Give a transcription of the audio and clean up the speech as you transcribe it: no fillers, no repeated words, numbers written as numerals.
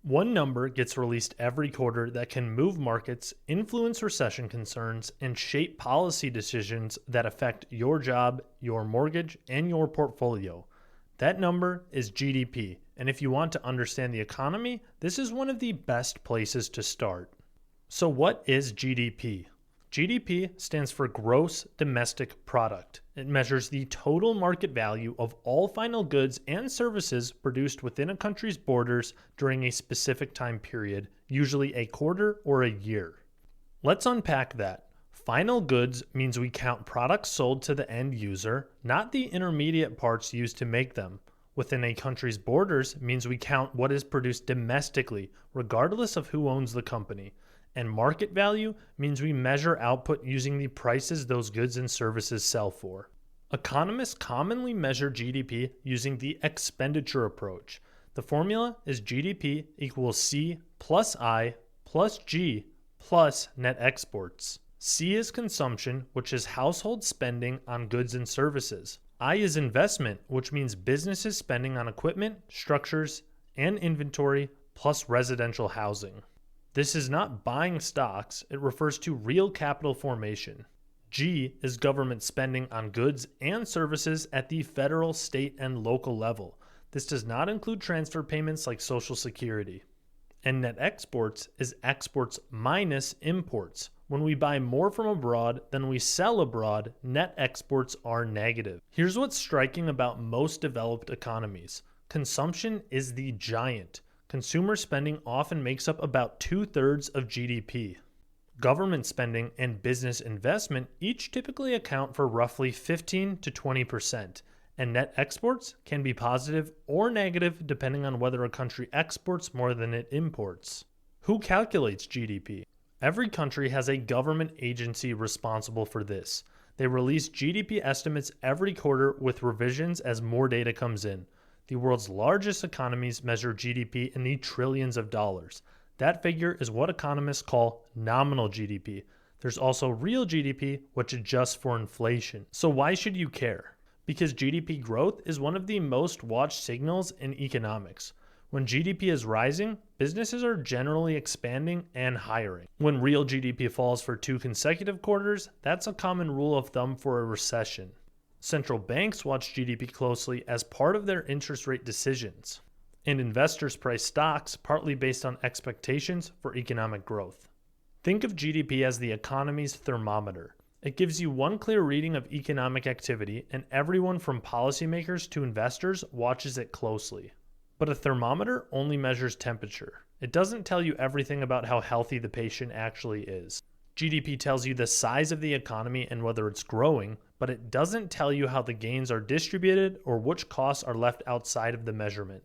One number gets released every quarter that can move markets, influence recession concerns, and shape policy decisions that affect your job, your mortgage, and your portfolio. That number is GDP, and if you want to understand the economy, this is one of the best places to start. So what is GDP? GDP stands for Gross Domestic Product. It measures the total market value of all final goods and services produced within a country's borders during a specific time period, usually a quarter or a year. Let's unpack that. Final goods means we count products sold to the end user, not the intermediate parts used to make them. Within a country's borders means we count what is produced domestically, regardless of who owns the company. And market value means we measure output using the prices those goods and services sell for. Economists commonly measure GDP using the expenditure approach. The formula is GDP equals C plus I plus G plus net exports. C is consumption, which is household spending on goods and services. I is investment, which means businesses spending on equipment, structures, and inventory, plus residential housing. This is not buying stocks, it refers to real capital formation. G is government spending on goods and services at the federal, state, and local level. This does not include transfer payments like Social Security. And net exports is exports minus imports. When we buy more from abroad than we sell abroad, net exports are negative. Here's what's striking about most developed economies. Consumption is the giant. Consumer spending often makes up about 2/3 of GDP. Government spending and business investment each typically account for roughly 15 to 20%, and net exports can be positive or negative depending on whether a country exports more than it imports. Who calculates GDP? Every country has a government agency responsible for this. They release GDP estimates every quarter with revisions as more data comes in. The world's largest economies measure GDP in the trillions of dollars. That figure is what economists call nominal GDP. There's also real GDP, which adjusts for inflation. So why should you care? Because GDP growth is one of the most watched signals in economics. When GDP is rising, businesses are generally expanding and hiring. When real GDP falls for 2 consecutive quarters, that's a common rule of thumb for a recession. Central banks watch GDP closely as part of their interest rate decisions, and investors price stocks partly based on expectations for economic growth. Think of GDP as the economy's thermometer. It gives you one clear reading of economic activity, and everyone from policymakers to investors watches it closely. But a thermometer only measures temperature. It doesn't tell you everything about how healthy the patient actually is. GDP tells you the size of the economy and whether it's growing, but it doesn't tell you how the gains are distributed or which costs are left outside of the measurement.